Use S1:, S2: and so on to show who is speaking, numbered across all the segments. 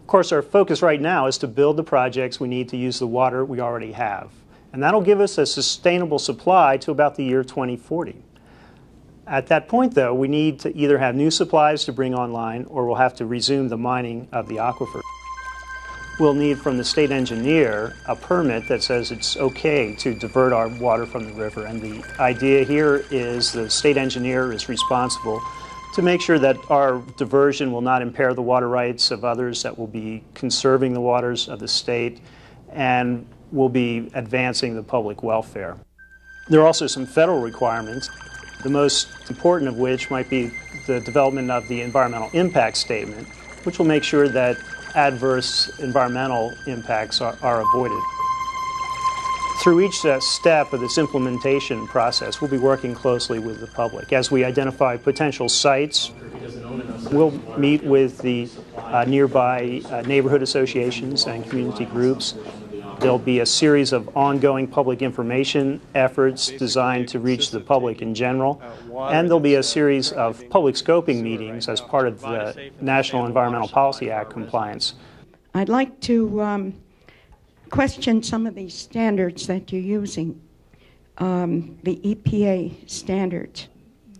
S1: course, our focus right now is to build the projects we need to use the water we already have. And that'll give us a sustainable supply to about the year 2040. At that point, though, we need to either have new supplies to bring online or we'll have to resume the mining of the aquifer. We'll need from the state engineer a permit that says it's okay to divert our water from the river. And the idea here is the state engineer is responsible to make sure that our diversion will not impair the water rights of others, that will be conserving the waters of the state, and will be advancing the public welfare. There are also some federal requirements, the most important of which might be the development of the environmental impact statement, which will make sure that adverse environmental impacts are avoided. Through each step of this implementation process, we'll be working closely with the public. As we identify potential sites, we'll meet with the nearby neighborhood associations and community groups. There'll be a series of ongoing public information efforts designed to reach the public in general, and there'll be a series of public scoping meetings as part of the National Environmental Policy Act compliance.
S2: I'd like to question some of these standards that you're using, the EPA standards.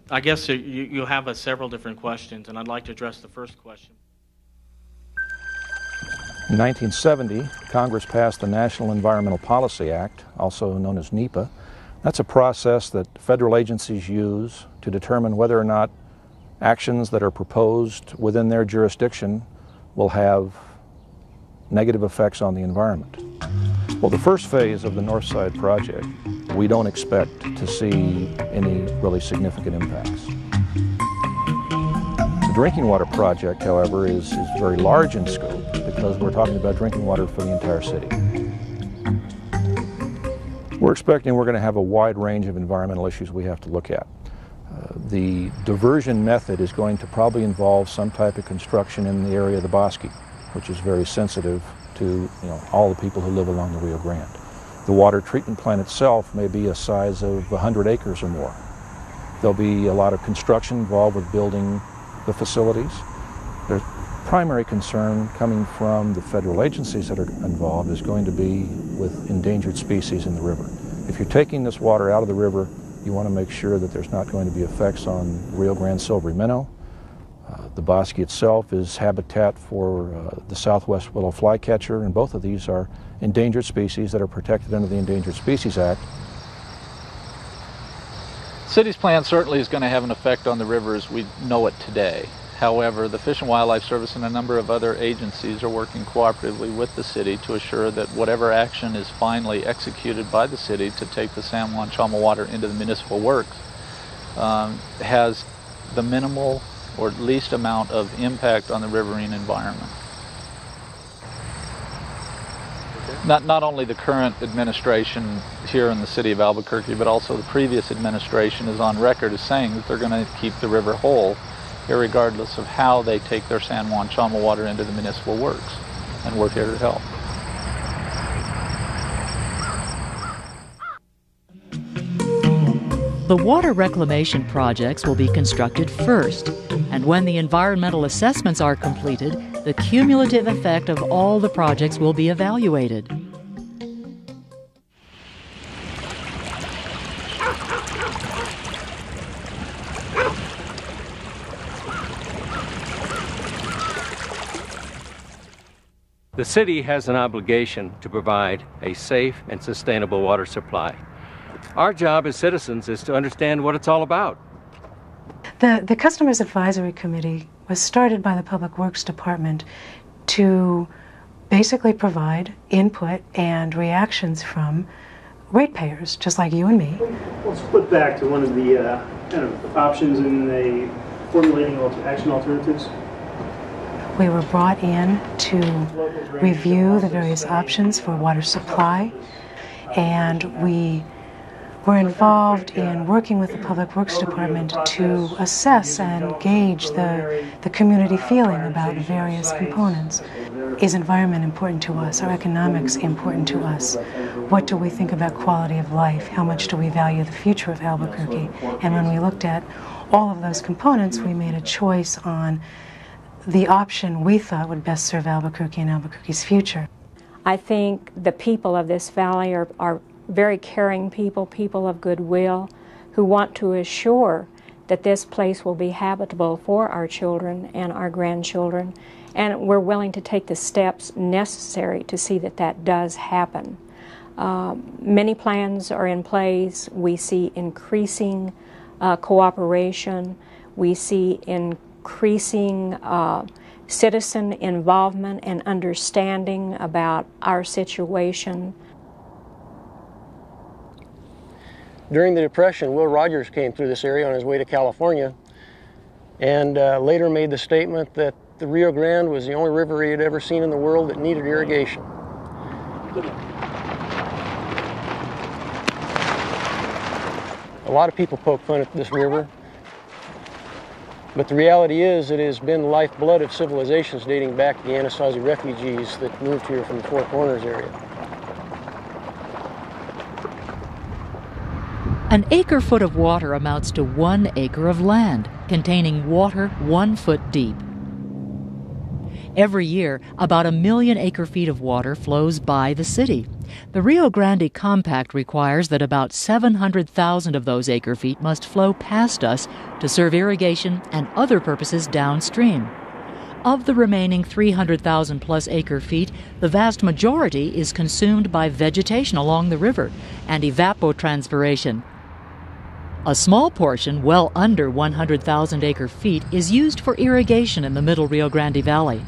S3: I guess you have several different questions, and I'd like to address the first question.
S4: In 1970, Congress passed the National Environmental Policy Act, also known as NEPA. That's a process that federal agencies use to determine whether or not actions that are proposed within their jurisdiction will have negative effects on the environment. Well, the first phase of the Northside project, we don't expect to see any really significant impacts. The drinking water project, however, is very large in scope because we're talking about drinking water for the entire city. We're expecting we're going to have a wide range of environmental issues we have to look at. The diversion method is going to probably involve some type of construction in the area of the Bosque, which is very sensitive to all the people who live along the Rio Grande. The water treatment plant itself may be a size of 100 acres or more. There'll be a lot of construction involved with building the facilities. There's primary concern coming from the federal agencies that are involved is going to be with endangered species in the river. If you're taking this water out of the river, you want to make sure that there's not going to be effects on Rio Grande silvery minnow. The Bosque itself is habitat for the southwest willow flycatcher, and both of these are endangered species that are protected under the Endangered Species Act.
S5: City's plan certainly is going to have an effect on the river as we know it today. However, the Fish and Wildlife Service and a number of other agencies are working cooperatively with the city to assure that whatever action is finally executed by the city to take the San Juan Chama water into the municipal works has the minimal or least amount of impact on the riverine environment. Not only the current administration here in the city of Albuquerque, but also the previous administration is on record as saying that they're going to keep the river whole, irregardless of how they take their San Juan Chama water into the municipal works, and we're here to help.
S6: The water reclamation projects will be constructed first, and when the environmental assessments are completed, the cumulative effect of all the projects will be evaluated.
S7: The city has an obligation to provide a safe and sustainable water supply. Our job as citizens is to understand what it's all about.
S8: The Customers Advisory Committee was started by the Public Works Department to basically provide input and reactions from ratepayers, just like you and me.
S1: Let's flip back to one of the kind of options in the formulating action alternatives.
S8: We were brought in to review the various options for water supply, and we were involved in working with the Public Works Department to assess and gauge the community feeling about various components. Is environment important to us? Are economics important to us? What do we think about quality of life? How much do we value the future of Albuquerque? And when we looked at all of those components, we made a choice on the option we thought would best serve Albuquerque and Albuquerque's future.
S9: I think the people of this valley are very caring people, people of goodwill, who want to assure that this place will be habitable for our children and our grandchildren, and we're willing to take the steps necessary to see that that does happen. Many plans are in place. We see increasing cooperation. We see increasing citizen involvement and understanding about our situation.
S10: During the Depression, Will Rogers came through this area on his way to California and later made the statement that the Rio Grande was the only river he had ever seen in the world that needed irrigation. A lot of people poke fun at this river, but the reality is it has been the lifeblood of civilizations dating back to the Anasazi refugees that moved here from the Four Corners area.
S6: An acre-foot of water amounts to 1 acre of land, containing water 1 foot deep. Every year, about 1 million acre-feet of water flows by the city. The Rio Grande Compact requires that about 700,000 of those acre-feet must flow past us to serve irrigation and other purposes downstream. Of the remaining 300,000 plus acre-feet, the vast majority is consumed by vegetation along the river and evapotranspiration. A small portion, well under 100,000 acre-feet, is used for irrigation in the middle Rio Grande Valley.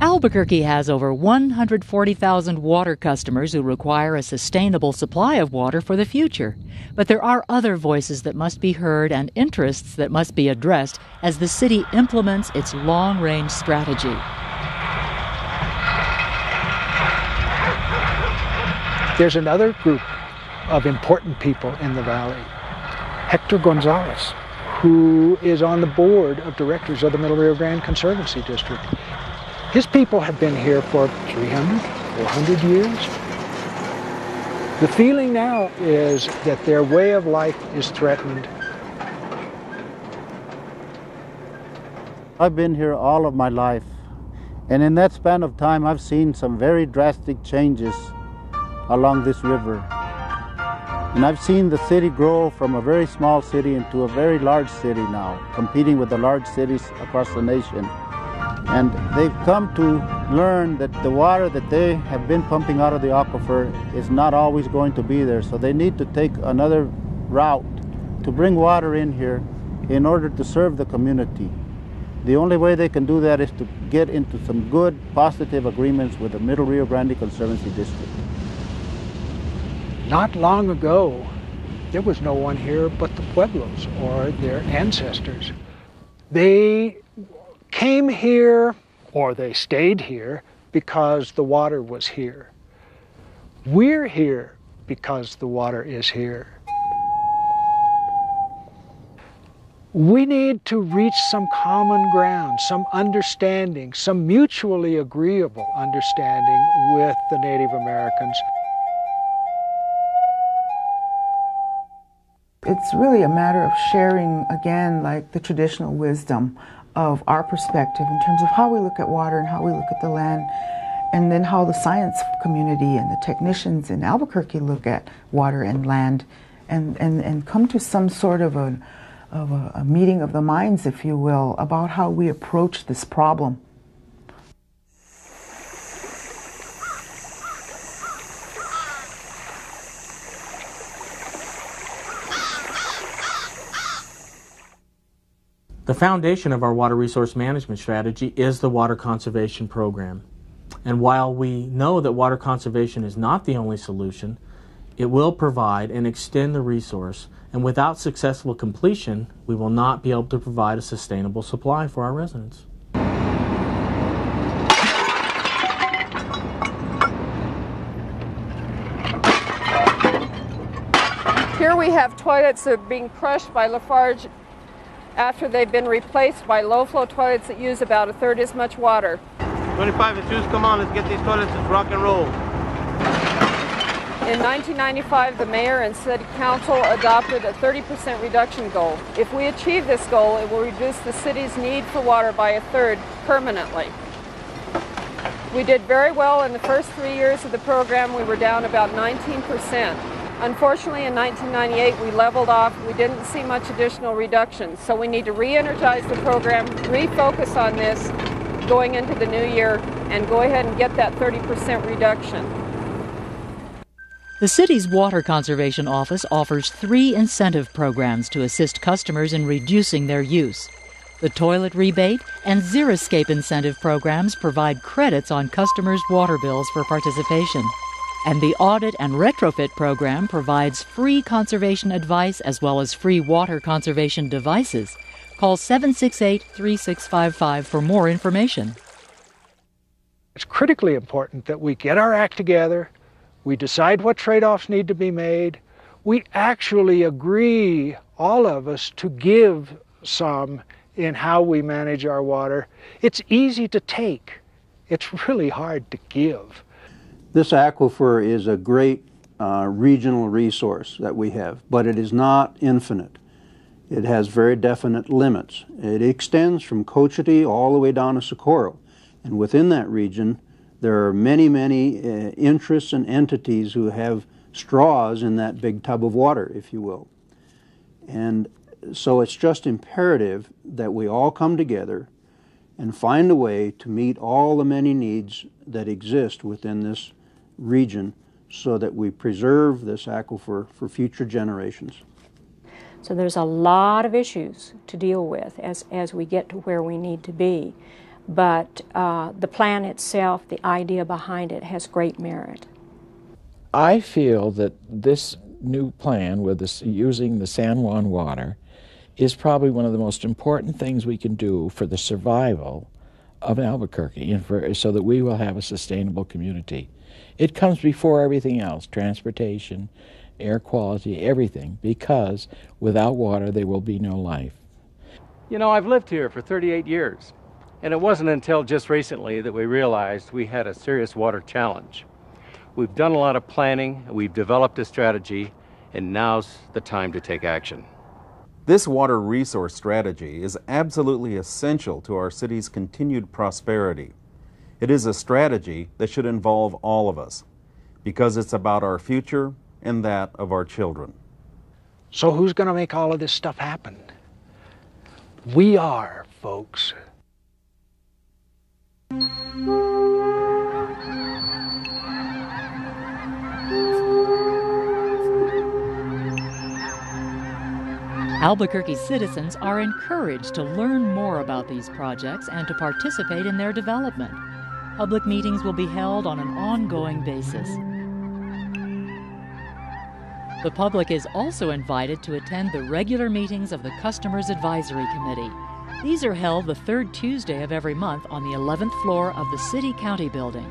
S6: Albuquerque has over 140,000 water customers who require a sustainable supply of water for the future. But there are other voices that must be heard and interests that must be addressed as the city implements its long-range strategy.
S11: There's another group of important people in the valley, Hector Gonzalez, who is on the board of directors of the Middle Rio Grande Conservancy District. His people have been here for 300, 400 years. The feeling now is that their way of life is threatened.
S12: I've been here all of my life, and in that span of time I've seen some very drastic changes along this river. And I've seen the city grow from a very small city into a very large city now, competing with the large cities across the nation. And they've come to learn that the water that they have been pumping out of the aquifer is not always going to be there. So they need to take another route to bring water in here in order to serve the community. The only way they can do that is to get into some good, positive agreements with the Middle Rio Grande Conservancy District.
S11: Not long ago, there was no one here but the Pueblos or their ancestors. They came here, or they stayed here, because the water was here. We're here because the water is here. We need to reach some common ground, some understanding, some mutually agreeable understanding with the Native Americans.
S13: It's really a matter of sharing, again, like the traditional wisdom of our perspective in terms of how we look at water and how we look at the land, and then how the science community and the technicians in Albuquerque look at water and land, and come to some sort of a meeting of the minds, if you will, about how we approach this problem.
S3: The foundation of our water resource management strategy is the Water Conservation Program. And while we know that water conservation is not the only solution, it will provide and extend the resource, and without successful completion, we will not be able to provide a sustainable supply for our residents.
S14: Here we have toilets that are being crushed by Lafarge after they've been replaced by low-flow toilets that use about a third as much water.
S15: 25 issues, come on, let's get these toilets, let's rock and roll.
S14: In 1995, the mayor and city council adopted a 30% reduction goal. If we achieve this goal, it will reduce the city's need for water by a third permanently. We did very well in the first 3 years of the program. We were down about 19%. Unfortunately, in 1998, we leveled off. We didn't see much additional reduction. So we need to re-energize the program, refocus on this going into the new year, and go ahead and get that 30% reduction.
S6: The city's Water Conservation Office offers 3 incentive programs to assist customers in reducing their use. The toilet rebate and Xeriscape incentive programs provide credits on customers' water bills for participation. And the Audit and Retrofit program provides free conservation advice as well as free water conservation devices. Call 768-3655 for more information.
S11: It's critically important that we get our act together, we decide what trade-offs need to be made, we actually agree, all of us, to give some in how we manage our water. It's easy to take. It's really hard to give.
S15: This aquifer is a great regional resource that we have, but it is not infinite. It has very definite limits. It extends from Cochiti all the way down to Socorro. And within that region, there are many, many interests and entities who have straws in that big tub of water, if you will. And so it's just imperative that we all come together and find a way to meet all the many needs that exist within this region so that we preserve this aquifer for future generations.
S9: So there's a lot of issues to deal with as we get to where we need to be. But the plan itself, the idea behind it, has great merit.
S16: I feel that this new plan with this, using the San Juan water is probably one of the most important things we can do for the survival of Albuquerque and so that we will have a sustainable community. It comes before everything else, transportation, air quality, everything, because without water there will be no life.
S7: You know, I've lived here for 38 years, and it wasn't until just recently that we realized we had a serious water challenge. We've done a lot of planning, we've developed a strategy, and now's the time to take action.
S17: This water resource strategy is absolutely essential to our city's continued prosperity. It is a strategy that should involve all of us, because it's about our future and that of our children.
S11: So who's going to make all of this stuff happen? We are, folks.
S6: Albuquerque citizens are encouraged to learn more about these projects and to participate in their development. Public meetings will be held on an ongoing basis. The public is also invited to attend the regular meetings of the Customers Advisory Committee. These are held the third Tuesday of every month on the 11th floor of the City County Building.